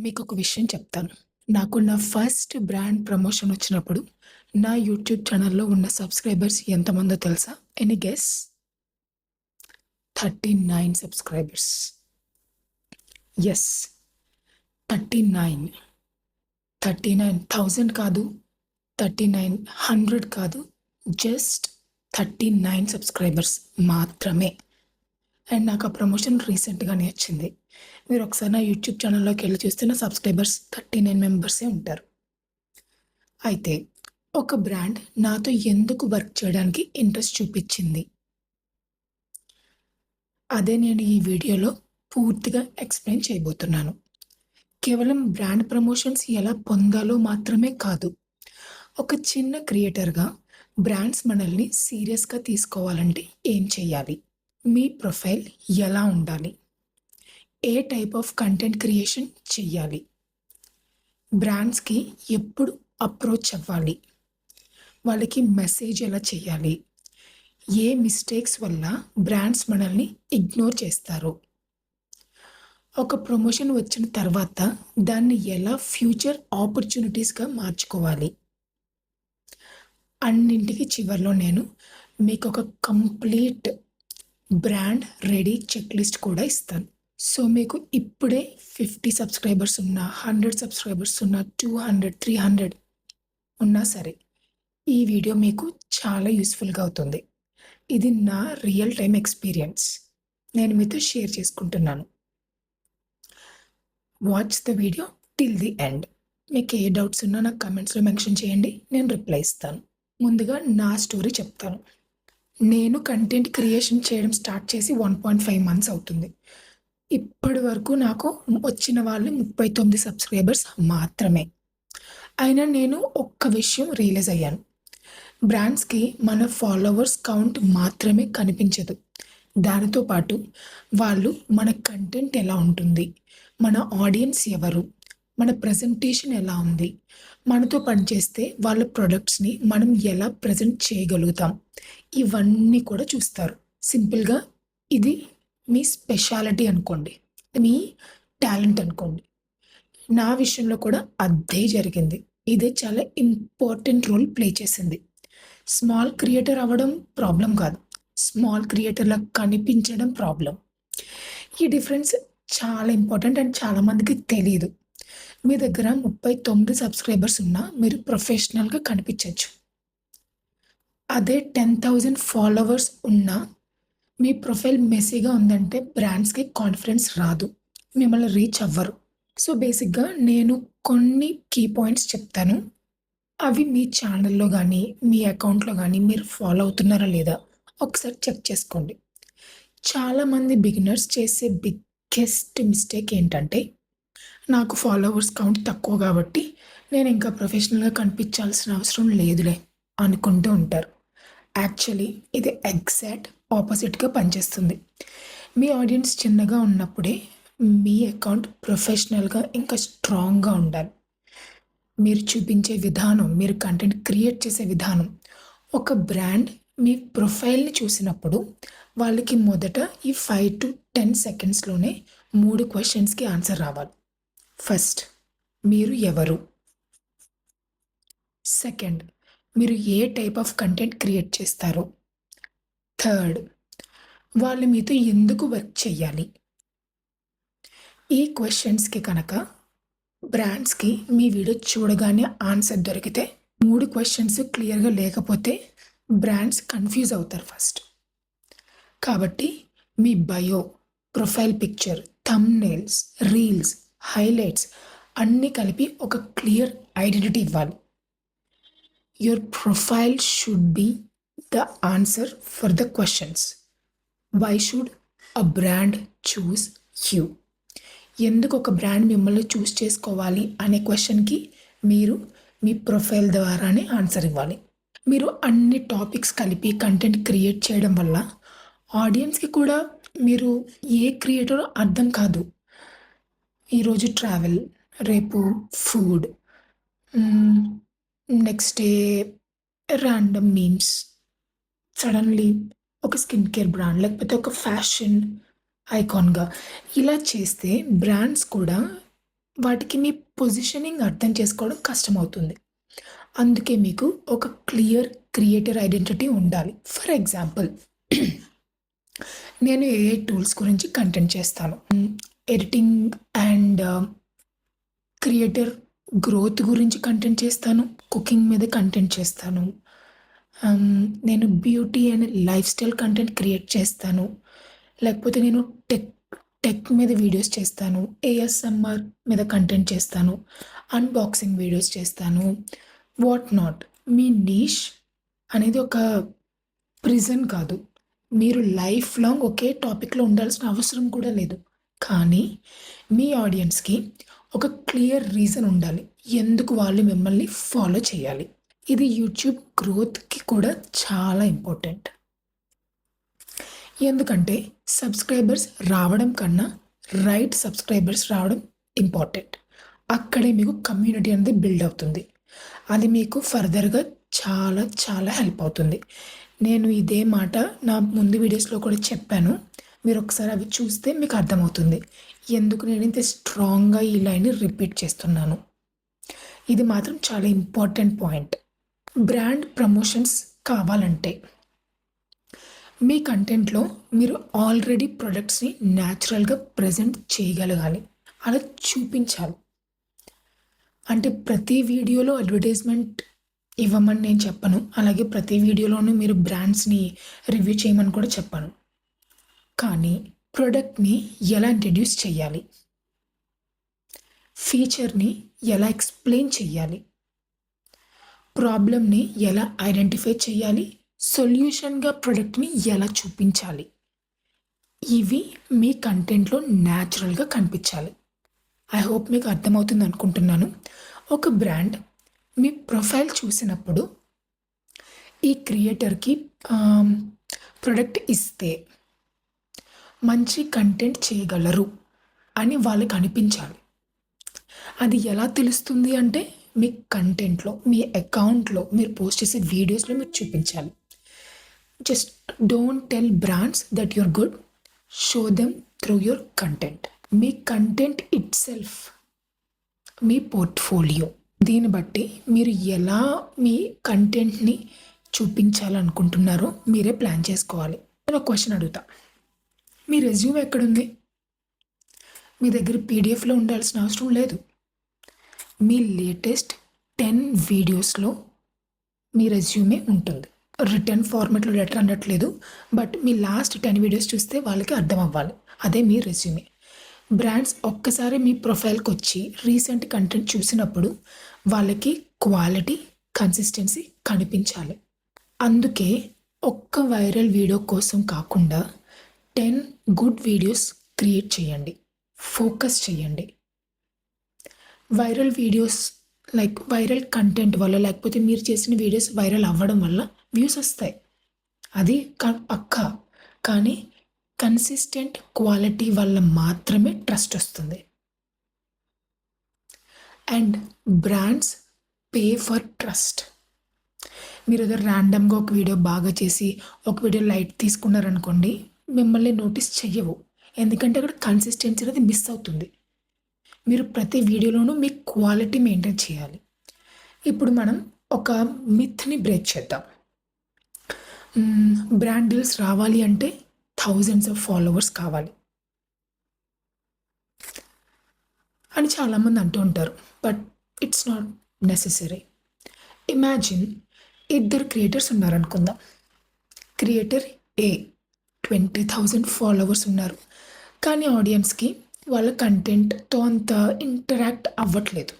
మీకొక విషయం చెప్తాను. నాకు నా ఫస్ట్ బ్రాండ్ ప్రమోషన్ వచ్చినప్పుడు, నా యూట్యూబ్ ఛానెల్‌లో ఉన్న సబ్‌స్క్రైబర్స్ ఎంతమందో తెలుసా? Any guess? 39 సబ్‌స్క్రైబర్స్. యెస్. 39. 39,000 కాదు, 3900 కాదు. జస్ట్ 39 సబ్‌స్క్రైబర్స్ మాత్రమే. అండ్ నాకు ఆ ప్రమోషన్ రీసెంట్‌గానే వచ్చింది. మీరు ఒకసారి నా యూట్యూబ్ ఛానెల్‌లోకెళ్ళి చూస్తే నా సబ్‌స్క్రైబర్స్ 39 మెంబర్సే ఉంటారు. అయితే ఒక బ్రాండ్ నాతో ఎందుకు వర్క్ చేయడానికి ఇంట్రెస్ట్ చూపిచ్చింది? అదే నేను ఈ వీడియోలో పూర్తిగా ఎక్స్‌ప్లెయిన్ చేయబోతున్నాను. కేవలం బ్రాండ్ ప్రమోషన్స్ ఎలా పొందాలో మాత్రమే కాదు. ఒక చిన్న క్రియేటర్‌గా బ్రాండ్స్ మనల్ని సీరియస్‌గా తీసుకోవాలంటే ఏం చేయాలి? మీ ప్రొఫైల్ ఎలా ఉండాలి? ఏ టైప్ ఆఫ్ కంటెంట్ క్రియేషన్ చెయ్యాలి? బ్రాండ్స్‌కి ఎప్పుడు అప్రోచ్ అవ్వాలి? వాళ్ళకి మెసేజ్ ఎలా చేయాలి? ఏ మిస్టేక్స్ వల్ల బ్రాండ్స్ మనల్ని ఇగ్నోర్ చేస్తారు? ఒక ప్రమోషన్ వచ్చిన తర్వాత దాన్ని ఎలా ఫ్యూచర్ ఆపర్చునిటీస్‌గా మార్చుకోవాలి? అన్నింటికి చివర్లో నేను మీకొక complete brand ready check list కూడా ఇస్తాను. సో, మీకు ఇప్పుడే 50 సబ్‌స్క్రైబర్స్ ఉన్నా, 100 సబ్‌స్క్రైబర్స్ ఉన్నా, 200, 300 ఉన్నా సరే, ఈ వీడియో మీకు చాలా యూజ్‌ఫుల్‌గా అవుతుంది. ఇది నా రియల్ టైమ్ ఎక్స్‌పీరియన్స్. నేను మీతో షేర్ చేసుకుంటున్నాను. Watch the video till the end. మీకు ఏ డౌట్స్ ఉన్నా నాకు కామెంట్స్‌లో మెన్షన్ చేయండి. నేను రిప్లై ఇస్తాను. ముందుగా నా స్టోరీ చెప్తాను. నేను కంటెంట్ క్రియేషన్ చేయడం స్టార్ట్ చేసి 1.5 మంత్స్ అవుతుంది. ఇప్పటి వరకు నాకు వచ్చిన వాళ్ళు 39 సబ్‌స్క్రైబర్స్ మాత్రమే. అయినా నేను ఒక్క విషయం రియలైజ్ అయ్యాను. బ్రాండ్స్‌కి మన ఫాలోవర్స్ కౌంట్ మాత్రమే కనిపించదు. దానితో పాటు వాళ్ళు మన కంటెంట్ ఎలా ఉంటుంది? మన ఆడియన్స్ ఎవరు? మన ప్రెజెంటేషన్ ఎలా ఉంది? మనతో పనిచేస్తే వాళ్ళ ప్రొడక్ట్స్‌ని మనం ఎలా ప్రెజెంట్ చేయగలుగుతాం? ఇవన్నీ కూడా చూస్తారు. సింపుల్‌గా ఇది మీ స్పెషాలిటీ అనుకోండి. మీ టాలెంట్ అనుకోండి. నా విషయంలో కూడా అదే జరిగింది. ఇదే చాలా ఇంపార్టెంట్ రోల్ ప్లే చేసింది. స్మాల్ క్రియేటర్ అవ్వడం ప్రాబ్లమ్ కాదు. స్మాల్ క్రియేటర్‌లా కనిపించడం ప్రాబ్లమ్. ఈ డిఫరెన్స్ చాలా ఇంపార్టెంట్ అండ్ చాలా మందికి తెలీదు. మీ దగ్గర 39 సబ్‌స్క్రైబర్స్ ఉన్నా మీరు ప్రొఫెషనల్‌గా కనిపించొచ్చు. అదే 10,000 ఫాలోవర్స్ ఉన్నా మీ ప్రొఫైల్ మెస్సీగా ఉందంటే బ్రాండ్స్‌కి కాన్ఫిడెన్స్ రాదు. మిమ్మల్ని రీచ్ అవ్వరు. సో, బేసిక్‌గా నేను కొన్ని కీ పాయింట్స్ చెప్తాను. అవి మీ ఛానెల్‌లో గానీ, మీ అకౌంట్‌లో గానీ మీరు ఫాలో అవుతున్నారా లేదా ఒకసారి చెక్ చేసుకోండి. చాలామంది బిగినర్స్ చేసే బిగ్గెస్ట్ మిస్టేక్ ఏంటంటే, నాకు ఫాలోవర్స్ కౌంట్ తక్కువ గాబట్టి నేనింకా ప్రొఫెషనల్‌గా కనిపించాల్సిన అవసరం లేదులే అనుకుంటూ ఉంటారు. యాక్చువల్లీ ఇది ఎగ్జాక్ట్ ఆపోజిట్‌గా పనిచేస్తుంది. మీ ఆడియన్స్ చిన్నగా ఉన్నప్పుడే మీ అకౌంట్ ప్రొఫెషనల్‌గా ఇంకా స్ట్రాంగ్‌గా ఉండాలి. మీరు చూపించే విధానం, మీరు కంటెంట్ క్రియేట్ చేసే విధానం, ఒక బ్రాండ్ మీ ప్రొఫైల్‌ని చూసినప్పుడు వాళ్ళకి మొదట ఈ 5-10 సెకండ్స్‌లోనే 3 క్వెషన్స్‌కి ఆన్సర్ రావాలి. ఫస్ట్, మీరు ఎవరు? సెకండ్, మీరు ఏ టైప్ ఆఫ్ కంటెంట్ క్రియేట్ చేస్తారు? థర్డ్, వాళ్ళు మీతో ఎందుకు వర్క్ చేయాలి? ఈ క్వెషన్స్‌కి కనుక బ్రాండ్స్‌కి మీ వీడియో చూడగానే ఆన్సర్ దొరికితే 3 క్వెషన్స్ క్లియర్‌గా లేకపోతే బ్రాండ్స్ కన్‌ఫ్యూజ్ అవుతారు ఫస్ట్. కాబట్టి మీ bio, profile picture, thumbnails, reels, highlights అన్నీ కలిపి ఒక క్లియర్ ఐడెంటిటీ ఇవ్వాలి. Your profile should be the answer for the questions. Why should a brand choose you? ఎందుకు ఒక బ్రాండ్ మిమ్మల్ని చూస్ చేసుకోవాలి అనే క్వెషన్‌కి మీరు మీ ప్రొఫైల్ ద్వారానే ఆన్సర్ ఇవ్వాలి. మీరు అన్ని టాపిక్స్ కలిపి కంటెంట్ క్రియేట్ చేయడం వల్ల ఆడియన్స్‌కి కూడా మీరు ఏ క్రియేటరో అర్థం కాదు. ఈరోజు ట్రావెల్, రేపు ఫుడ్, హ్మ్, next day random memes, suddenly ఒక స్కిన్ కేర్ బ్రాండ్ లేకపోతే ఒక ఫ్యాషన్ ఐకాన్‌గా ఇలా చేస్తే బ్రాండ్స్ కూడా వాటికి మీ పొజిషనింగ్ అర్థం చేసుకోవడం కష్టమవుతుంది. అందుకే మీకు ఒక క్లియర్ క్రియేటర్ ఐడెంటిటీ ఉండాలి. ఫర్ ఎగ్జాంపుల్ నేను ఏఐ టూల్స్ గురించి కంటెంట్ చేస్తాను. ఎడిటింగ్ అండ్ క్రియేటర్ గ్రోత్ గురించి కంటెంట్ చేస్తాను. కుకింగ్ మీద కంటెంట్ చేస్తాను. నేను beauty and life style content create చేస్తాను. లేకపోతే నేను టెక్ మీద వీడియోస్ చేస్తాను. ఏఎస్ఎంఆర్ మీద కంటెంట్ చేస్తాను. అన్బాక్సింగ్ వీడియోస్ చేస్తాను. What not. మీ నీష్ అనేది ఒక ప్రిజన్ కాదు. మీరు లైఫ్ లాంగ్ ఒకే టాపిక్లో ఉండాల్సిన అవసరం కూడా లేదు. కానీ మీ ఆడియన్స్కి ఒక క్లియర్ రీజన్ ఉండాలి ఎందుకు వాళ్ళు మిమ్మల్ని ఫాలో చేయాలి. ఇది యూట్యూబ్ గ్రోత్కి కూడా చాలా ఇంపార్టెంట్. ఎందుకంటే సబ్స్క్రైబర్స్ రావడం కన్నా రైట్ సబ్స్క్రైబర్స్ రావడం ఇంపార్టెంట్. అక్కడే మీకు కమ్యూనిటీ అనేది బిల్డ్ అవుతుంది. అది మీకు ఫర్దర్గా చాలా చాలా హెల్ప్ అవుతుంది. నేను ఇదే మాట నా ముందు వీడియోస్లో కూడా చెప్పాను. మీరు ఒకసారి అవి చూస్తే మీకు అర్థమవుతుంది ఎందుకు నేను ఇంత స్ట్రాంగ్గా ఈ లైన్ని రిపీట్ చేస్తున్నాను. ఇది మాత్రం చాలా ఇంపార్టెంట్ పాయింట్. బ్రాండ్ ప్రమోషన్స్ కావాలంటే మీ కంటెంట్లో మీరు ఆల్రెడీ ప్రొడక్ట్స్ని న్యాచురల్గా ప్రజెంట్ చేయగలగాలి. అలా చూపించాలి. అంటే ప్రతి వీడియోలో అడ్వర్టైజ్మెంట్ ఇవ్వమని నేను చెప్పను. అలాగే ప్రతి వీడియోలోనూ మీరు బ్రాండ్స్ని రివ్యూ చేయమని కూడా చెప్పను. కానీ ప్రోడక్ట్ని ఎలా ఇంట్రడ్యూస్ చేయాలి, ఫీచర్ని ఎలా ఎక్స్ప్లెయిన్ చేయాలి, ప్రాబ్లమ్ని ఎలా ఐడెంటిఫై చేయాలి, సొల్యూషన్గా ప్రోడక్ట్ని ఎలా చూపించాలి, ఇవి మీ కంటెంట్లో న్యాచురల్గా కనిపించాలి. ఐ హోప్ మీకు అర్థమవుతుంది అనుకుంటున్నాను. ఒక బ్రాండ్ మీ ప్రొఫైల్ చూసినప్పుడు ఈ క్రియేటర్కి ప్రోడక్ట్ ఇస్తే మంచి కంటెంట్ చేయగలరు అని వాళ్ళకి అనిపించాలి. అది ఎలా తెలుస్తుంది అంటే మీ కంటెంట్లో, మీ అకౌంట్లో మీరు పోస్ట్ చేసే వీడియోస్లో మీరు చూపించాలి. Just don't tell brands that you're good, show them through your content. మీ కంటెంట్ ఇట్ సెల్ఫ్ మీ పోర్ట్ఫోలియో. దీన్ని బట్టి మీరు ఎలా మీ కంటెంట్ని చూపించాలనుకుంటున్నారో మీరే ప్లాన్ చేసుకోవాలి. నేను ఒక క్వశ్చన్ అడుగుతా, మీ రెజ్యూమ్ ఎక్కడుంది? మీ దగ్గర పీడిఎఫ్లో ఉండాల్సిన అవసరం లేదు. మీ లేటెస్ట్ 10 వీడియోస్లో మీ రెజ్యూమే ఉంటుంది. రిటర్న్ ఫార్మాట్లో లెటర్ అనట్లేదు, బట్ మీ లాస్ట్ 10 వీడియోస్ చూస్తే వాళ్ళకి అర్థం అవ్వాలి. అదే మీ రెజ్యూమే. బ్రాండ్స్ ఒక్కసారి మీ ప్రొఫైల్కి వచ్చి రీసెంట్ కంటెంట్ చూసినప్పుడు వాళ్ళకి క్వాలిటీ, కన్సిస్టెన్సీ కనిపించాలి. అందుకే ఒక్క వైరల్ వీడియో కోసం కాకుండా 10 గుడ్ వీడియోస్ క్రియేట్ చేయండి, ఫోకస్ చేయండి. Viral videos like viral content వల్ల, లేకపోతే మీరు చేసిన వీడియోస్ వైరల్ అవ్వడం వల్ల వ్యూస్ వస్తాయి, అది కానీ కన్సిస్టెంట్ క్వాలిటీ వల్ల మాత్రమే ట్రస్ట్ వస్తుంది. And brands pay for trust. మీరు ఏదో ర్యాండమ్గా ఒక వీడియో బాగా చేసి ఒక వీడియో లైట్ తీసుకున్నారనుకోండి, మిమ్మల్ని నోటీస్ చెయ్యవు. ఎందుకంటే అక్కడ కన్సిస్టెన్సీ అనేది మిస్ అవుతుంది. మీరు ప్రతి వీడియోలోనూ మీ క్వాలిటీ మెయింటైన్ చేయాలి. ఇప్పుడు మనం ఒక మిత్ని బ్రేక్ చేద్దాం. బ్రాండ్ డీల్స్ రావాలి అంటే థౌజండ్స్ ఆఫ్ ఫాలోవర్స్ కావాలి అని చాలామంది అంటూ ఉంటారు. But it's not necessary. Imagine 2 creators ఉన్నారనుకుందాం. క్రియేటర్ ఏ 20,000 ఫాలోవర్స్ ఉన్నారు, కానీ ఆడియన్స్కి వాళ్ళ కంటెంట్తో అంత ఇంటరాక్ట్ అవ్వట్లేదు.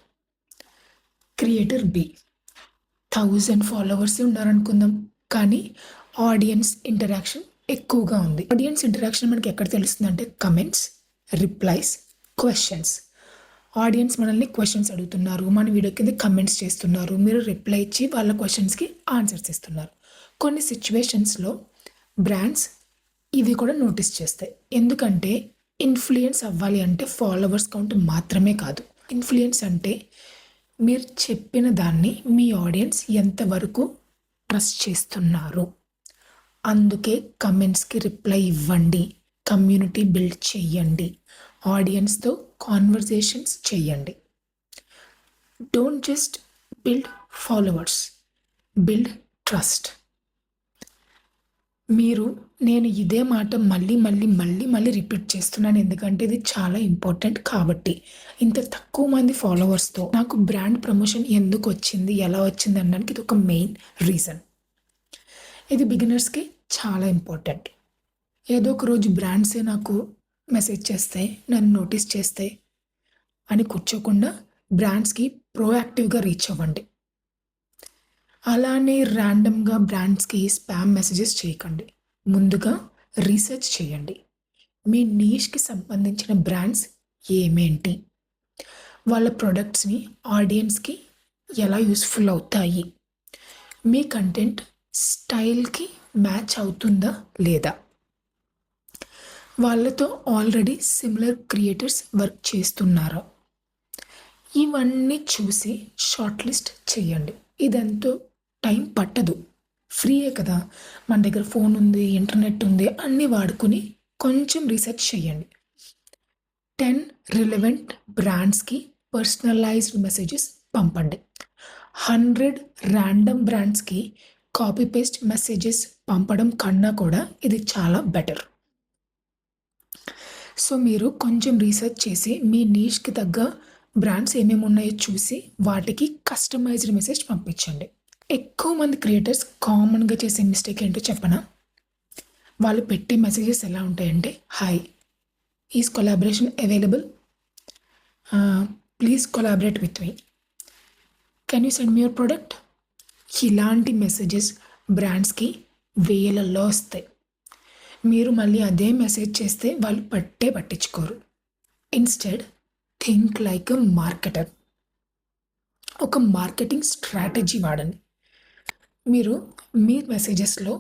క్రియేటర్ బి 1000 ఫాలోవర్స్ ఉన్నారనుకుందాం, కానీ ఆడియన్స్ ఇంటరాక్షన్ ఎక్కువగా ఉంది. ఆడియన్స్ ఇంటరాక్షన్ మనకి ఎక్కడ తెలుస్తుందంటే కమెంట్స్, రిప్లైస్, క్వశ్చన్స్. ఆడియన్స్ మనల్ని క్వశ్చన్స్ అడుగుతున్నారు, మన వీడియో కింద కమెంట్స్ చేస్తున్నారు, మీరు రిప్లై ఇచ్చి వాళ్ళ క్వశ్చన్స్కి ఆన్సర్స్ ఇస్తున్నారు. కొన్ని సిచ్యువేషన్స్లో బ్రాండ్స్ ఇవి కూడా నోటీస్ చేస్తాయి. ఎందుకంటే ఇన్ఫ్లుయెన్స్ అవ్వాలి అంటే ఫాలోవర్స్ కౌంట్ మాత్రమే కాదు. ఇన్ఫ్లుయెన్స్ అంటే మీరు చెప్పిన దాన్ని మీ ఆడియన్స్ ఎంతవరకు ట్రస్ట్ చేస్తున్నారు. అందుకే కమెంట్స్కి రిప్లై ఇవ్వండి, కమ్యూనిటీ బిల్డ్ చెయ్యండి, ఆడియన్స్తో కాన్వర్జేషన్స్ చేయండి. Don't just build followers, build trust. నేను ఇదే మాట మళ్ళీ రిపీట్ చేస్తున్నాను, ఎందుకంటే ఇది చాలా ఇంపార్టెంట్ కాబట్టి. ఇంత తక్కువ మంది ఫాలోవర్స్తో నాకు బ్రాండ్ ప్రమోషన్ ఎందుకు వచ్చింది, ఎలా వచ్చింది అనడానికి ఇది ఒక మెయిన్ రీజన్. ఇది బిగినర్స్కి చాలా ఇంపార్టెంట్. ఏదో ఒక రోజు బ్రాండ్సే నాకు మెసేజ్ చేస్తే, నన్ను నోటీస్ చేస్తే అని కూర్చోకుండా బ్రాండ్స్కి ప్రోయాక్టివ్గా రీచ్ అవ్వండి. అలానే ర్యాండమ్గా బ్రాండ్స్కి స్పామ్ మెసేజెస్ చేయకండి. ముందుగా రీసెర్చ్ చేయండి. మీ నీష్కి సంబంధించిన బ్రాండ్స్ ఏమేంటి, వాళ్ళ ప్రొడక్ట్స్ని ఆడియన్స్కి ఎలా యూస్ఫుల్ అవుతాయి, మీ కంటెంట్ స్టైల్కి మ్యాచ్ అవుతుందా లేదా, వాళ్ళతో ఆల్రెడీ సిమిలర్ క్రియేటర్స్ వర్క్ చేస్తున్నారా, ఇవన్నీ చూసి షార్ట్ లిస్ట్ చేయండి. ఇదెంతో టైం పట్టదు, ఫ్రీయే కదా, మన దగ్గర ఫోన్ ఉంది, ఇంటర్నెట్ ఉంది, అన్నీ వాడుకుని కొంచెం రీసెర్చ్ చేయండి. 10 రిలవెంట్ బ్రాండ్స్కి పర్సనలైజ్డ్ మెసేజెస్ పంపండి. 100 ర్యాండమ్ బ్రాండ్స్కి కాపీ పేస్ట్ మెసేజెస్ పంపడం కన్నా కూడా ఇది చాలా బెటర్. సో మీరు కొంచెం రీసెర్చ్ చేసి మీ నీష్కి తగ్గ బ్రాండ్స్ ఏమేమి ఉన్నాయో చూసి వాటికి కస్టమైజ్డ్ మెసేజ్ పంపించండి. ఎక్కువ మంది క్రియేటర్స్ కామన్గా చేసే మిస్టేక్ ఏంటో చెప్పనా? వాళ్ళు పెట్టే మెసేజెస్ ఎలా ఉంటాయంటే, hi, is collaboration available, please collaborate with me, can you send me your product. ఇలాంటి మెసేజెస్ బ్రాండ్స్కి వేలల్లో వస్తాయి. మీరు మళ్ళీ అదే మెసేజ్ చేస్తే వాళ్ళు పట్టించుకోరు. Instead think like a marketer. ఒక మార్కెటింగ్ స్ట్రాటజీ వాడండి. మీరు మీ మెసేజెస్లో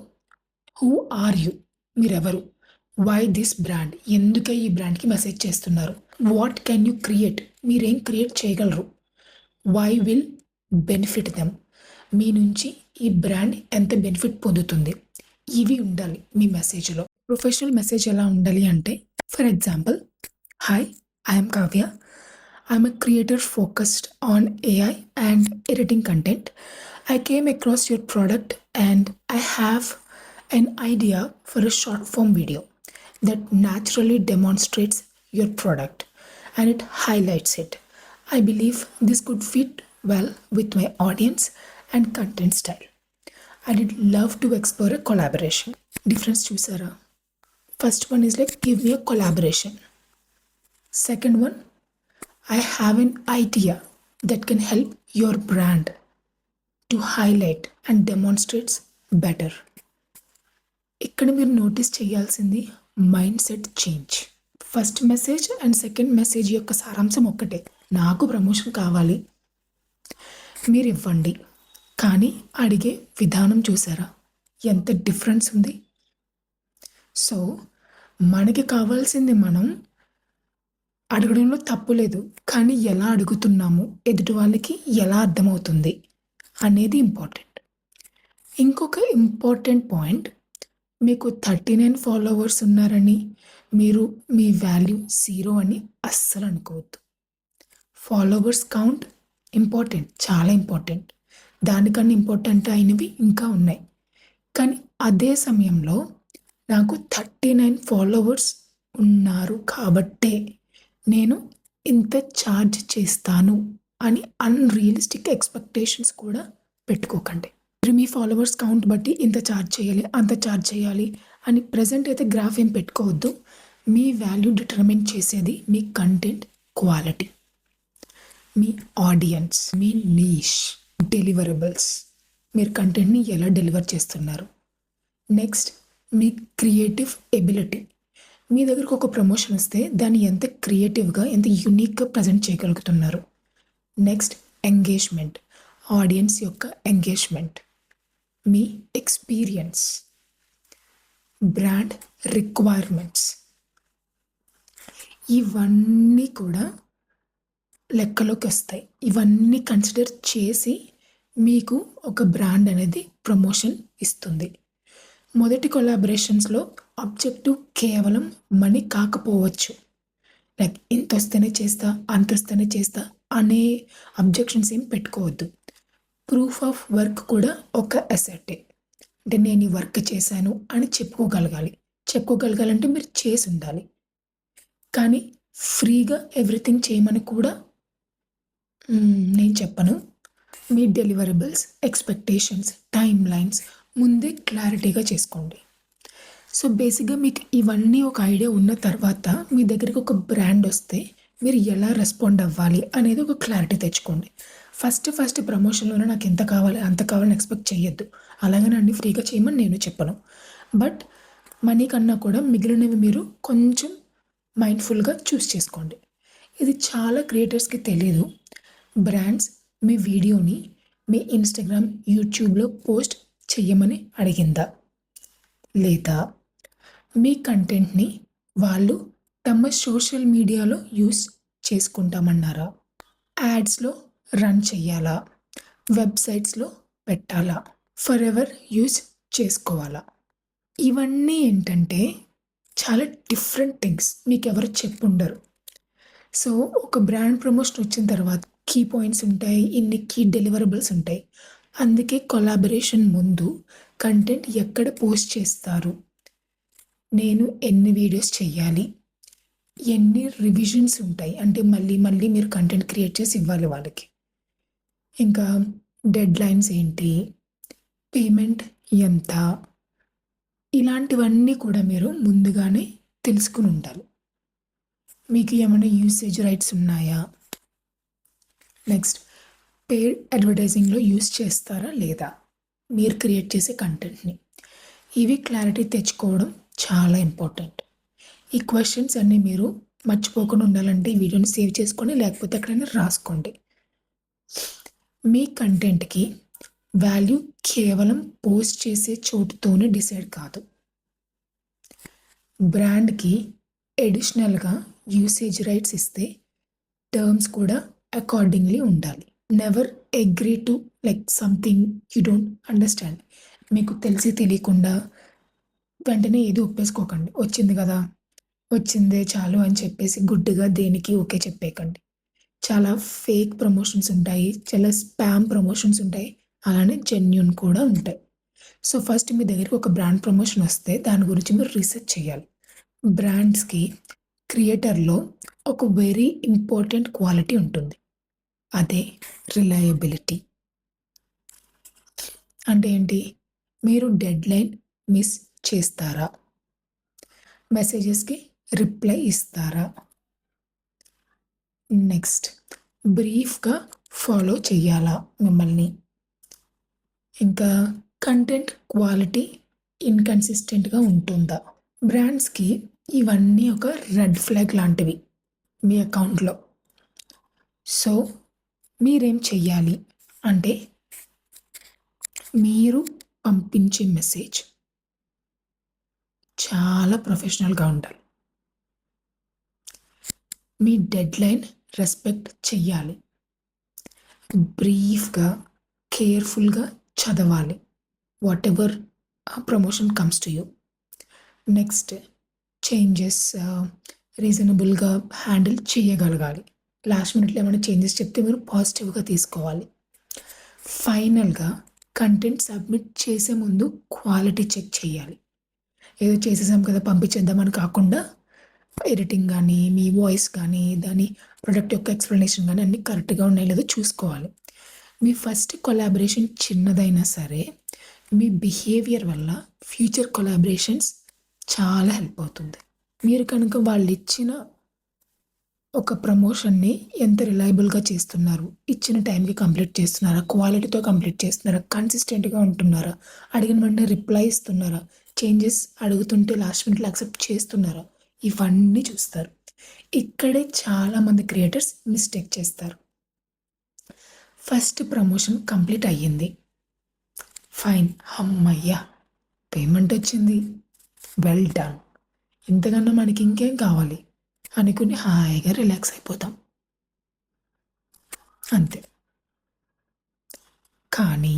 హూ ఆర్ యూ, మీరెవరు, వై దిస్ బ్రాండ్, ఎందుకే ఈ బ్రాండ్కి మెసేజ్ చేస్తున్నారు, వాట్ కెన్ యూ క్రియేట్, మీరేం క్రియేట్ చేయగలరు, వై విల్ బెనిఫిట్ దెమ్, మీ నుంచి ఈ బ్రాండ్ ఎంత బెనిఫిట్ పొందుతుంది, ఇవి ఉండాలి మీ మెసేజ్లో. ప్రొఫెషనల్ మెసేజ్ ఎలా ఉండాలి అంటే, for example, hi, I'm Kavya, I'm a creator focused on AI and editing content. I came across your product and I have an idea for a short form video that naturally demonstrates your product and it highlights it. I believe this could fit well with my audience and content style. I did love to explore a collaboration. Difference chusara. First one is like, give me a collaboration. Second one, I have an idea that can help your brand to highlight and demonstrates better. ఇక్కడ మీరు notice చేయాల్సింది mind set change. First message and second message యొక్క సారాంశం ఒక్కటే, నాకు promotion కావాలి, మీరు ఇవ్వండి. కానీ అడిగే విధానం చూసారా ఎంత డిఫరెన్స్ ఉంది? సో మనకి కావాల్సింది మనం అడగడంలో తప్పు లేదు, కానీ ఎలా అడుగుతున్నాము, ఎదుటి వాళ్ళకి ఎలా అర్థమవుతుంది అనేది ఇంపార్టెంట్. ఇంకొక ఇంపార్టెంట్ పాయింట్, మీకు 39 ఫాలోవర్స్ ఉన్నారని మీరు మీ వాల్యూ 0 అని అస్సలు అనుకోవద్దు. ఫాలోవర్స్ కౌంట్ ఇంపార్టెంట్, చాలా ఇంపార్టెంట్. దానికన్నా ఇంపార్టెంట్ అయినవి ఇంకా ఉన్నాయి. కానీ అదే సమయంలో నాకు 39 ఫాలోవర్స్ ఉన్నారు కాబట్టే నేను ఇంత ఛార్జ్ చేస్తాను అని అన్రియలిస్టిక్ ఎక్స్పెక్టేషన్స్ కూడా పెట్టుకోకండి. మీ ఫాలోవర్స్ కౌంట్ బట్టి ఇంత ఛార్జ్ చేయాలి, అంత ఛార్జ్ చేయాలి అని ప్రజెంట్ అయితే గ్రాఫ్ ఏం పెట్టుకోవద్దు. మీ వాల్యూ డిటర్మిన్ చేసేది మీ కంటెంట్ క్వాలిటీ, మీ ఆడియన్స్, మీ నీష్, డెలివరబుల్స్, మీరు కంటెంట్ని ఎలా డెలివర్ చేస్తున్నారు. నెక్స్ట్, మీ క్రియేటివ్ ఎబిలిటీ. మీ దగ్గరకు ఒక ప్రమోషన్ వస్తే దాన్ని ఎంత క్రియేటివ్గా, ఎంత యూనిక్గా ప్రజెంట్ చేయగలుగుతున్నారు. నెక్స్ట్, ఎంగేజ్మెంట్, ఆడియన్స్ యొక్క ఎంగేజ్మెంట్. మీ ఎక్స్పీరియన్స్, బ్రాండ్ రిక్వైర్మెంట్స్, ఇవన్నీ కూడా లెక్కలోకి వస్తాయి. ఇవన్నీ కన్సిడర్ చేసి మీకు ఒక బ్రాండ్ అనేది ప్రమోషన్ ఇస్తుంది. మొదటి కొలాబరేషన్స్లో ఆబ్జెక్టివ్ కేవలం మనీ కాకపోవచ్చు, లైక్ ఇంతొస్తేనే చేస్తా, అంతొస్తేనే చేస్తా అనే అబ్జెక్షన్స్ ఏం పెట్టుకోవద్దు. ప్రూఫ్ ఆఫ్ వర్క్ కూడా ఒక అసెట్టే. అంటే నేను ఈ వర్క్ చేశాను అని చెప్పుకోగలగాలి. చెప్పుకోగలగాలంటే మీరు చేసి ఉండాలి. కానీ ఫ్రీగా ఎవ్రీథింగ్ చేయమని కూడా నేను చెప్పను. మీ డెలివరబుల్స్, ఎక్స్‌పెక్టేషన్స్, టైమ్‌లైన్స్ ముందే క్లారిటీగా చేసుకోండి. సో, బేసిక్‌గా మీకు ఇవన్నీ ఒక ఐడియా ఉన్న తర్వాత మీ దగ్గరికి ఒక బ్రాండ్ వస్తే మీరు ఎలా రెస్పాండ్ అవ్వాలి అనేది ఒక క్లారిటీ తెచ్చుకోండి. ఫస్ట్ ప్రమోషన్‌లోనే నాకు ఇంత కావాలి, అంత కావాలని ఎక్స్‌పెక్ట్ చేయొద్దు. అలాగని అన్నీ ఫ్రీగా చేయమని నేను చెప్పను. బట్ మనీ కన్నా కూడా మిగిలినవి మీరు కొంచెం మైండ్‌ఫుల్‌గా చూస్ చేసుకోండి. ఇది చాలా క్రియేటర్స్‌కి తెలీదు. బ్రాండ్స్ మీ వీడియోని మీ ఇన్‌స్టాగ్రామ్, యూట్యూబ్‌లో పోస్ట్ చెయ్యమని అడిగిందా? లేదా మీ కంటెంట్‌ని వాళ్ళు తమ సోషల్ మీడియాలో యూజ్ చేసుకుంటామన్నారా? యాడ్స్‌లో రన్ చెయ్యాలా? వెబ్‌సైట్స్‌లో పెట్టాలా? ఫరెవర్ యూజ్ చేసుకోవాలా? ఇవన్నీ ఏంటంటే చాలా డిఫరెంట్ థింగ్స్. మీకెవరు చెప్పుండరు. సో, ఒక బ్రాండ్ ప్రమోషన్ వచ్చిన తర్వాత కీ పాయింట్స్ ఉంటాయి. ఇన్ని కీ డెలివరబుల్స్ ఉంటాయి. అందుకే కొలాబరేషన్ ముందు కంటెంట్ ఎక్కడ పోస్ట్ చేస్తారు? నేను ఎన్ని వీడియోస్ చెయ్యాలి? ఎన్ని రివిజన్స్ ఉంటాయి? అంటే మళ్ళీ మీరు కంటెంట్ క్రియేట్ చేసి ఇవ్వాలి వాళ్ళకి. ఇంకా డెడ్‌లైన్స్ ఏంటి? పేమెంట్ ఎంత? ఇలాంటివన్నీ కూడా మీరు ముందుగానే తెలుసుకొని ఉండాలి. మీకు ఏమైనా యూసేజ్ రైట్స్ ఉన్నాయా? నెక్స్ట్ పెయిడ్ అడ్వర్టైజింగ్‌లో యూజ్ చేస్తారా లేదా? మీరు క్రియేట్ చేసే కంటెంట్‌ని. ఇవి క్లారిటీ తెచ్చుకోవడం చాలా ఇంపార్టెంట్. ఈ క్వెషన్స్ అన్నీ మీరు మర్చిపోకుండా ఉండాలంటే ఈ వీడియోని సేవ్ చేసుకొని లేకపోతే ఎక్కడైనా రాసుకోండి. మీ కంటెంట్‌కి వాల్యూ కేవలం పోస్ట్ చేసే చోటుతోనే డిసైడ్ కాదు. బ్రాండ్‌కి అడిషనల్‌గా యూసేజ్ రైట్స్ ఇస్తే టర్మ్స్ కూడా అకార్డింగ్‌లీ ఉండాలి. Never agree to like something you don't understand. మీకు తెలిసి తెలియకుండా వెంటనే ఏది ఒప్పేసుకోకండి. వచ్చింది గదా! వచ్చిందే చాలు అని చెప్పేసి గుడ్డిగా దేనికి ఓకే చెప్పేయకండి. చాలా ఫేక్ ప్రమోషన్స్ ఉంటాయి. చాలా స్పామ్ ప్రమోషన్స్ ఉంటాయి. అలానే జెన్యూన్ కూడా ఉంటాయి. సో, ఫస్ట్ మీ దగ్గరికి ఒక బ్రాండ్ ప్రమోషన్ వస్తే దాని గురించి మీరు రీసెర్చ్ చేయాలి. బ్రాండ్స్‌కి క్రియేటర్‌లో ఒక వెరీ ఇంపార్టెంట్ క్వాలిటీ ఉంటుంది. అదే రిలయబిలిటీ. అంటే ఏంటి? మీరు డెడ్‌లైన్ మిస్ చేస్తారా? మెసేజెస్‌కి రిప్లై ఇస్తారా? నెక్స్ట్ బ్రీఫ్‌గా ఫాలో చెయ్యాలా మిమ్మల్ని? ఇంకా కంటెంట్ క్వాలిటీ ఇన్‌కన్సిస్టెంట్‌గా ఉంటుందా? బ్రాండ్స్‌కి ఇవన్నీ ఒక రెడ్ ఫ్లాగ్ లాంటివి మీ అకౌంట్‌లో. సో, మీరేం చెయ్యాలి అంటే మీరు పంపించే మెసేజ్ చాలా ప్రొఫెషనల్‌గా ఉండాలి. మీ డెడ్‌లైన్ రెస్పెక్ట్ చెయ్యాలి. బ్రీఫ్‌గా, కేర్‌ఫుల్‌గా చదవాలి. Whatever promotion comes to you. Next changes రీజనబుల్‌గా హ్యాండిల్ చేయగలగాలి. లాస్ట్ మినిట్‌లో ఏమైనా చేంజెస్ చెప్తే మీరు పాజిటివ్‌గా తీసుకోవాలి. ఫైనల్‌గా కంటెంట్ సబ్మిట్ చేసే ముందు క్వాలిటీ చెక్ చేయాలి. ఏదో చేసేసాం కదా! పంపించేద్దామని కాకుండా ఎడిటింగ్ గానీ, మీ వాయిస్ గానీ, దాని ప్రొడక్ట్ యొక్క ఎక్స్‌ప్లనేషన్ గానీ అన్నీ కరెక్ట్‌గా ఉన్నాయో లేదో చూసుకోవాలి. మీ ఫస్ట్ కొలాబరేషన్ చిన్నదైనా సరే, మీ బిహేవియర్ వల్ల ఫ్యూచర్ కొలాబరేషన్స్ చాలా హెల్ప్ అవుతుంది. మీరు కనుక వాళ్ళిచ్చిన ఒక ప్రమోషన్‌ని ఎంత రిలయబుల్‌గా చేస్తున్నారు? ఇచ్చిన టైంకి కంప్లీట్ చేస్తున్నారా? క్వాలిటీతో కంప్లీట్ చేస్తున్నారా? కన్సిస్టెంట్‌గా ఉంటున్నారా? అడిగిన వెంటనే రిప్లై ఇస్తున్నారా? చేంజెస్ అడుగుతుంటే లాస్ట్ మినిట్‌లో యాక్సెప్ట్ చేస్తున్నారా? ఇవన్నీ చూస్తారు. ఇక్కడే చాలామంది క్రియేటర్స్ మిస్టేక్ చేస్తారు. ఫస్ట్ ప్రమోషన్ కంప్లీట్ అయ్యింది. ఫైన్. హమ్మయ్య! పేమెంట్ వచ్చింది. Well done. ఇంతకన్నా మనకి ఇంకేం కావాలి? అనుకుని హాయిగా రిలాక్స్ అయిపోతాం. అంతే. కానీ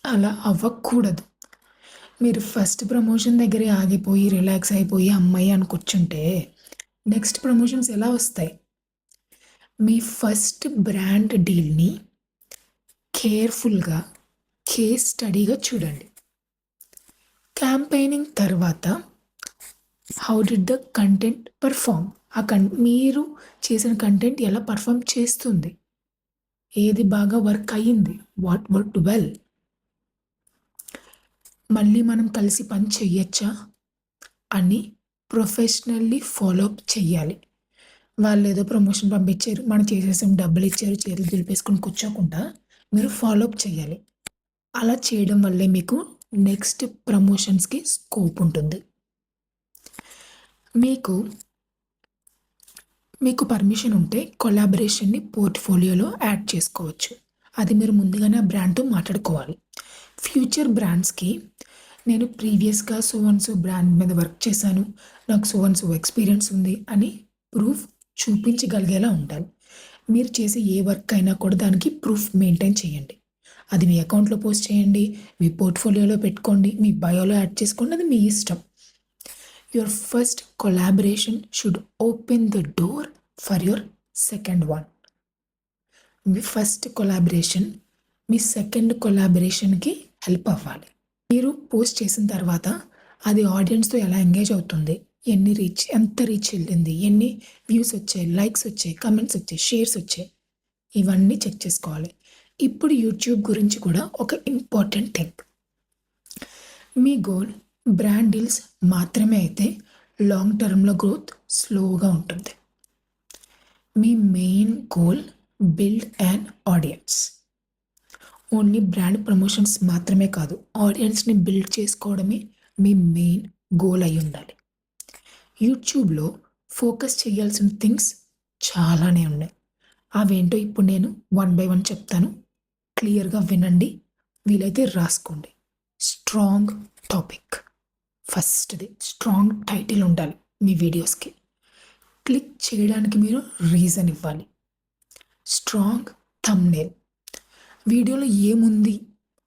అలా అవ్వకూడదు. మీరు ఫస్ట్ ప్రమోషన్ దగ్గరే ఆగిపోయి, రిలాక్స్ అయిపోయి, హమ్మయ్య! అని కూర్చుంటే నెక్స్ట్ ప్రమోషన్స్ ఎలా వస్తాయి? మీ ఫస్ట్ బ్రాండ్ డీల్ని కేర్ఫుల్గా కేస్ స్టడీగా చూడండి. క్యాంపెయినింగ్ తర్వాత how did the content perform, మీరు చేసిన కంటెంట్ ఎలా పర్ఫామ్ చేస్తుంది, ఏది బాగా వర్క్ అయ్యింది, వాట్ వర్క్డ్ వెల్, మళ్ళీ మనం కలిసి పని చెయ్యొచ్చా అని ప్రొఫెషనల్లీ ఫాలో అప్ చెయ్యాలి. వాళ్ళు ఏదో ప్రమోషన్ పంపించారు, మనం చేసేసాం, డబ్బులు ఇచ్చారు, చేతులు దులిపేసుకొని కూర్చోకుండా మీరు ఫాలో అప్ చేయాలి. అలా చేయడం వల్లే మీకు నెక్స్ట్ ప్రమోషన్స్కి స్కోప్ ఉంటుంది. మీకు పర్మిషన్ ఉంటే కొలాబరేషన్ని పోర్ట్ఫోలియోలో యాడ్ చేసుకోవచ్చు. అది మీరు ముందుగానే ఆ బ్రాండ్తో మాట్లాడుకోవాలి. ఫ్యూచర్ బ్రాండ్స్కి నేను ప్రీవియస్గా సో అండ్ సో బ్రాండ్ మీద వర్క్ చేశాను, నాకు సో అండ్ సో ఎక్స్పీరియన్స్ ఉంది అని ప్రూఫ్ చూపించగలిగేలా ఉండాలి. మీరు చేసే ఏ వర్క్ అయినా కూడా దానికి ప్రూఫ్ మెయింటైన్ చేయండి. అది మీ అకౌంట్లో పోస్ట్ చేయండి, మీ పోర్ట్ఫోలియోలో పెట్టుకోండి, మీ బయోలో యాడ్ చేసుకోండి, అది మీ ఇష్టం. Your first collaboration should open the door for your second one. మీ ఫస్ట్ కొలాబరేషన్ మీ సెకండ్ కొలాబరేషన్కి హెల్ప్ అవ్వాలి. మీరు పోస్ట్ చేసిన తర్వాత అది ఆడియన్స్తో ఎలా ఎంగేజ్ అవుతుంది, ఎంత రీచ్ వెళ్ళింది, ఎన్ని వ్యూస్ వచ్చాయి, లైక్స్ వచ్చాయి, కమెంట్స్ వచ్చాయి, షేర్స్ వచ్చాయి, ఇవన్నీ చెక్ చేసుకోవాలి. ఇప్పుడు యూట్యూబ్ గురించి కూడా ఒక ఇంపార్టెంట్ థింగ్. మీ గోల్ బ్రాండ్ డీల్స్ మాత్రమే అయితే లాంగ్ టర్మ్లో గ్రోత్ స్లోగా ఉంటుంది. మీ main goal build and audience. Only brand promotions మాత్రమే కాదు, ఆడియన్స్ని బిల్డ్ చేసుకోవడమే మీ మెయిన్ గోల్ అయి ఉండాలి. యూట్యూబ్లో ఫోకస్ చేయాల్సిన థింగ్స్ చాలానే ఉన్నాయి. అవేంటో ఇప్పుడు నేను 1 by 1 చెప్తాను. క్లియర్గా వినండి, వీలైతే రాసుకోండి. Strong topic. ఫస్ట్ది స్ట్రాంగ్ టైటిల్ ఉండాలి మీ వీడియోస్కి. క్లిక్ చేయడానికి మీరు రీజన్ ఇవ్వాలి. Strong thumbnail. వీడియోలో ఏముంది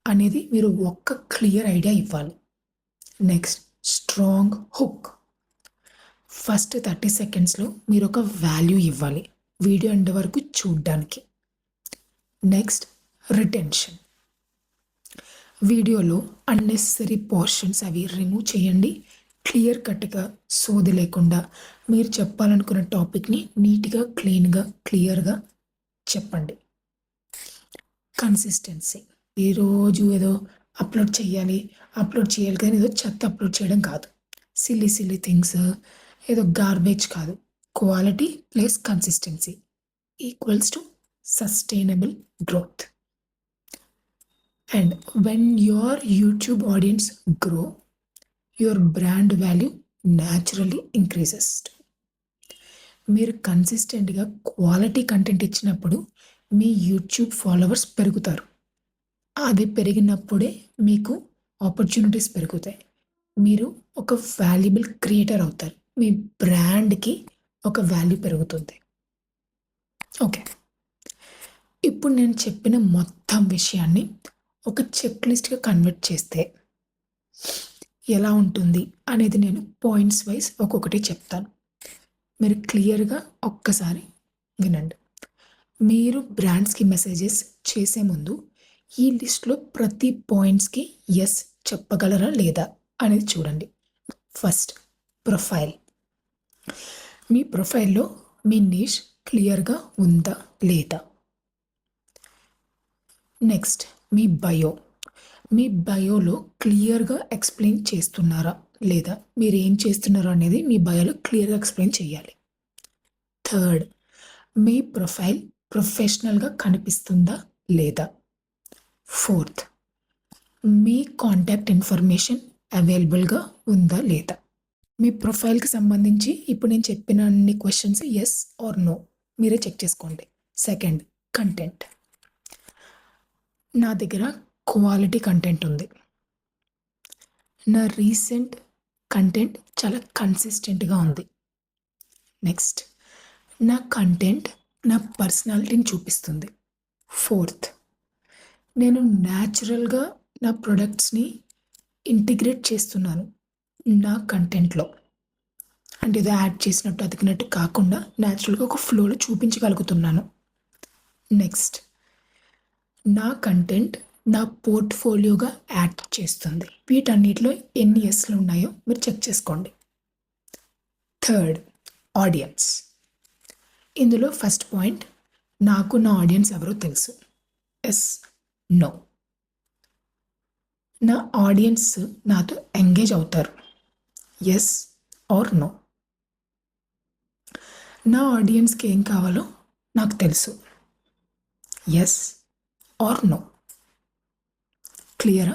అనేది మీరు ఒక్క క్లియర్ ఐడియా ఇవ్వాలి. Next strong hook. ఫస్ట్ 30 secondsలో మీరు ఒక వాల్యూ ఇవ్వాలి వీడియో ఎండ్ వరకు చూడడానికి. Next retention. వీడియోలో అన్నెసరీ పోర్షన్స్ అవి రిమూవ్ చేయండి. క్లియర్ కట్గా సోది లేకుండా మీరు చెప్పాలనుకున్న టాపిక్ని నీట్గా, క్లీన్గా, క్లియర్గా చెప్పండి. కన్సిస్టెన్సీ. ఈరోజు ఏదో అప్లోడ్ చేయాలి కానీ ఏదో చెత్త అప్లోడ్ చేయడం కాదు. సిల్లీ థింగ్స్, ఏదో గార్బేజ్ కాదు. Quality plus consistency equals to sustainable growth. And when your YouTube audience grow, your brand value naturally increases. మీరు కన్సిస్టెంట్గా క్వాలిటీ కంటెంట్ ఇచ్చినప్పుడు మీ యూట్యూబ్ ఫాలోవర్స్ పెరుగుతారు. అది పెరిగినప్పుడే మీకు ఆపర్చునిటీస్ పెరుగుతాయి. మీరు ఒక వాల్యుబుల్ క్రియేటర్ అవుతారు. మీ బ్రాండ్కి ఒక వాల్యూ పెరుగుతుంది. ఓకే, ఇప్పుడు నేను చెప్పిన మొత్తం విషయాన్ని ఒక చెక్ లిస్ట్గా కన్వర్ట్ చేస్తే ఎలా ఉంటుంది అనేది నేను పాయింట్స్ వైజ్ ఒక్కొక్కటి చెప్తాను. మీరు క్లియర్గా ఒక్కసారి వినండి. మీరు బ్రాండ్స్కి మెసేజెస్ చేసే ముందు ఈ లిస్ట్లో ప్రతి పాయింట్స్కి ఎస్ చెప్పగలరా లేదా అనేది చూడండి. First profile. మీ ప్రొఫైల్లో మీ నిష్ క్లియర్గా ఉందా లేదా. నెక్స్ట్ మీ బయో. మీ బయోలో క్లియర్గా ఎక్స్ప్లెయిన్ చేస్తున్నారా లేదా, మీరు ఏం చేస్తున్నారో అనేది మీ బయోలో క్లియర్గా ఎక్స్ప్లెయిన్ చేయాలి. థర్డ్, మీ ప్రొఫైల్ ప్రొఫెషనల్గా కనిపిస్తుందా లేదా. ఫోర్త్, మీ కాంటాక్ట్ ఇన్ఫర్మేషన్ అవైలబుల్గా ఉందా లేదా. మీ ప్రొఫైల్కి సంబంధించి ఇప్పుడు నేను చెప్పిన అన్ని క్వశ్చన్స్ ఎస్ ఆర్ నో మీరే చెక్ చేసుకోండి. Second, content. నా దగ్గర క్వాలిటీ కంటెంట్ ఉంది. నా రీసెంట్ కంటెంట్ చాలా కన్సిస్టెంట్గా ఉంది. నెక్స్ట్, నా కంటెంట్ నా పర్సనాలిటీని చూపిస్తుంది. ఫోర్త్, నేను న్యాచురల్గా నా ప్రొడక్ట్స్ని ఇంటిగ్రేట్ చేస్తున్నాను నా కంటెంట్లో. అంటే ఏదో యాడ్ చేసినట్టు అతికినట్టు కాకుండా న్యాచురల్గా ఒక ఫ్లోలో చూపించగలుగుతున్నాను. నెక్స్ట్, నా కంటెంట్ నా పోర్ట్ఫోలియోగా యాడ్ చేస్తుంది. వీటన్నిటిలో ఎన్ని ఎస్లు ఉన్నాయో మీరు చెక్ చేసుకోండి. Third, audience. ఇందులో ఫస్ట్ పాయింట్, నాకు నా ఆడియన్స్ ఎవరో తెలుసు. Yes, no. నా ఆడియన్స్ నాతో ఎంగేజ్ అవుతారు. Yes or no. నా ఆడియన్స్కి ఏం కావాలో నాకు తెలుసు. Yes or no. క్లియరా?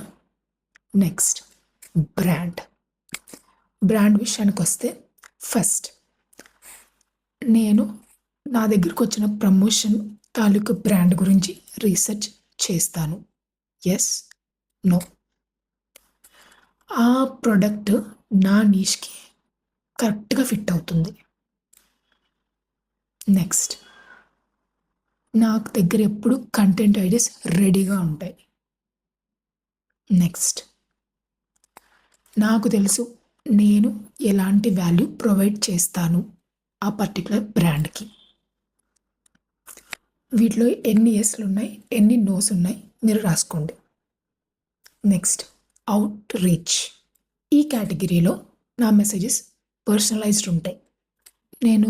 Next, brand. బ్రాండ్ విషయానికి వస్తే ఫస్ట్, నేను నా దగ్గరకు వచ్చిన ప్రమోషన్ తాలూకు బ్రాండ్ గురించి రీసెర్చ్ చేస్తాను. Yes, no. ఆ ప్రోడక్ట్ నా నీష్కి కరెక్ట్గా ఫిట్ అవుతుంది. నెక్స్ట్, నాకు దగ్గర ఎప్పుడు కంటెంట్ ఐడియాస్ రెడీగా ఉంటాయి. నెక్స్ట్, నాకు తెలుసు నేను ఎలాంటి వాల్యూ ప్రొవైడ్ చేస్తాను ఆ పర్టికులర్ బ్రాండ్కి. వీటిలో ఎన్ని ఎస్లు ఉన్నాయి, ఎన్ని నోస్ ఉన్నాయి మీరు రాసుకోండి. Next, out reach. ఈ కేటగిరీలో నా మెసేజెస్ పర్సనలైజ్డ్ ఉంటాయి. నేను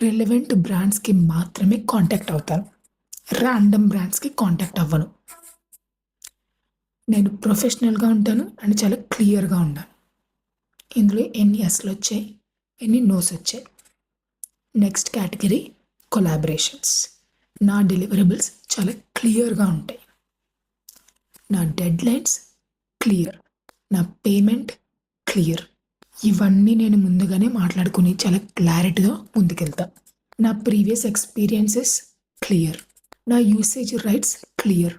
రిలవెంట్ బ్రాండ్స్కి మాత్రమే కాంటాక్ట్ అవుతాను. ర్యాండమ్ బ్రాండ్స్కి కాంటాక్ట్ అవ్వను. నేను ప్రొఫెషనల్గా ఉంటాను అండ్ చాలా క్లియర్గా ఉన్నాను. ఇందులో ఎన్ని ఎస్లు వచ్చాయి, ఎన్ని నోస్ వచ్చాయి. Next category, collaborations. నా డెలివరబుల్స్ చాలా క్లియర్గా ఉంటాయి. నా డెడ్ లైన్స్ క్లియర్, నా పేమెంట్ క్లియర్. ఇవన్నీ నేను ముందుగానే మాట్లాడుకుని చాలా క్లారిటీగా ముందుకెళ్తా. నా ప్రీవియస్ ఎక్స్పీరియన్సెస్ క్లియర్, నా యూసేజ్ రైట్స్ క్లియర్.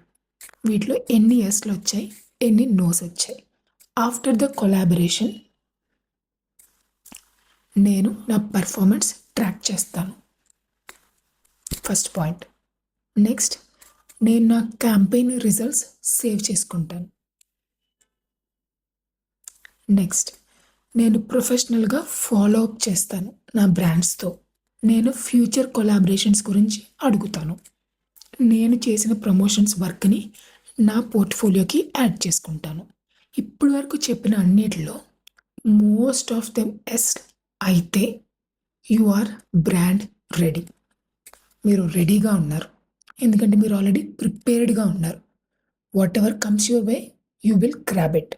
వీటిలో ఎన్ని ఎస్లు వచ్చాయి, ఎన్ని నోస్ వచ్చాయి. ఆఫ్టర్ ద కొలాబరేషన్ నేను నా పర్ఫార్మెన్స్ ట్రాక్ చేస్తాను. First point. నెక్స్ట్, నేను నా క్యాంపెయిన్ రిజల్ట్స్ సేవ్ చేసుకుంటాను. నెక్స్ట్, నేను ప్రొఫెషనల్గా ఫాలో అప్ చేస్తాను నా బ్రాండ్స్తో. నేను ఫ్యూచర్ కొలాబరేషన్స్ గురించి అడుగుతాను. నేను చేసిన ప్రమోషన్స్ వర్క్ని నా పోర్ట్ఫోలియోకి యాడ్ చేసుకుంటాను. ఇప్పటి వరకు చెప్పిన అన్నిటిలో మోస్ట్ ఆఫ్ దెమ్ ఎస్ అయితే యు ఆర్ బ్రాండ్ రెడీ. మీరు రెడీగా ఉన్నారు, ఎందుకంటే మీరు ఆల్రెడీ ప్రిపేర్డ్గా ఉన్నారు. What ever comes your way, you will grab it,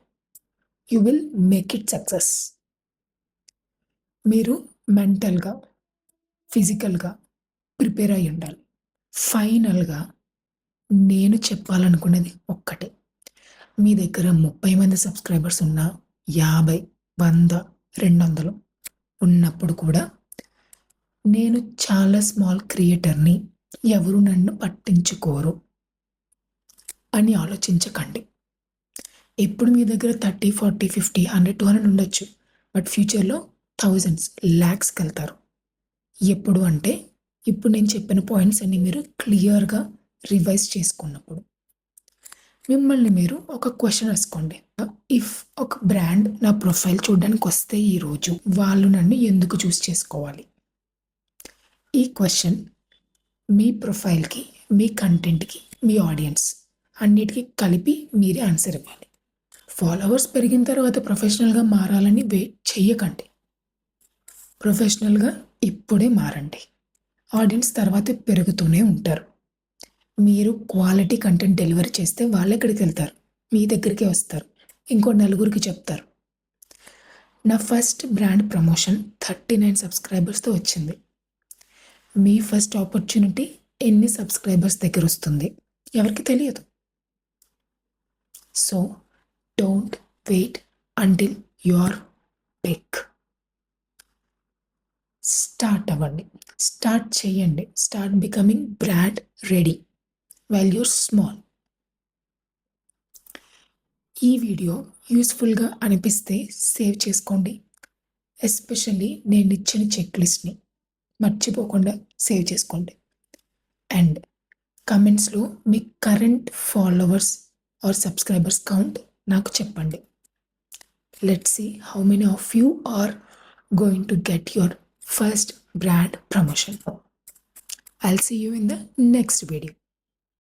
you will make it success. మీరు మెంటల్గా, ఫిజికల్గా ప్రిపేర్ అయి ఉండాలి. ఫైనల్గా నేను చెప్పాలనుకున్నది ఒక్కటే, మీ దగ్గర 30 మంది సబ్స్క్రైబర్స్ ఉన్నా, 50, 100, 200 ఉన్నప్పుడు కూడా నేను చాలా స్మాల్ క్రియేటర్ని, ఎవరు నన్ను పట్టించుకోరు అని ఆలోచించకండి. ఎప్పుడు మీ దగ్గర 30, 40, 50, 100, 200 ఉండొచ్చు, బట్ ఫ్యూచర్లో థౌజండ్స్, ల్యాక్స్కి వెళ్తారు. ఎప్పుడు అంటే ఇప్పుడు నేను చెప్పిన పాయింట్స్ అన్ని మీరు క్లియర్గా రివైజ్ చేసుకున్నప్పుడు. మిమ్మల్ని మీరు ఒక క్వశ్చన్ వేసుకోండి. ఇఫ్ ఒక బ్రాండ్ నా ప్రొఫైల్ చూడడానికి వస్తే ఈరోజు వాళ్ళు నన్ను ఎందుకు చూస్ చేసుకోవాలి? ఈ క్వశ్చన్ మీ ప్రొఫైల్కి, మీ కంటెంట్కి, మీ ఆడియన్స్ అన్నిటికీ కలిపి మీరే ఆన్సర్ ఇవ్వాలి. ఫాలోవర్స్ పెరిగిన తర్వాత ప్రొఫెషనల్గా మారాలని వెయిట్ చెయ్యకండి. ప్రొఫెషనల్గా ఇప్పుడే మారండి. ఆడియన్స్ తర్వాత పెరుగుతూనే ఉంటారు. మీరు క్వాలిటీ కంటెంట్ డెలివరీ చేస్తే వాళ్ళు ఎక్కడికి వెళ్తారు? మీ దగ్గరికి వస్తారు, ఇంకో నలుగురికి చెప్తారు. నా ఫస్ట్ బ్రాండ్ ప్రమోషన్ 39 సబ్స్క్రైబర్స్తో వచ్చింది. మీ ఫస్ట్ ఆపర్చునిటీ ఎన్ని సబ్స్క్రైబర్స్ దగ్గర వస్తుంది ఎవరికి తెలియదు. So don't wait until you are big. Start అవ్వండి, స్టార్ట్ చేయండి. Start becoming brand ready while you're small. ఈ వీడియో యూస్ఫుల్గా అనిపిస్తే సేవ్ చేసుకోండి. ఎస్పెషల్లీ నేను ఇచ్చిన చెక్ లిస్ట్ని మర్చిపోకుండా సేవ్ చేసుకోండి. అండ్ కమెంట్స్లో మీ current followers or subscribers count నాకు చెప్పండి. Let's see how many of you are going to get your first brand promotion. I'll see you in the next video.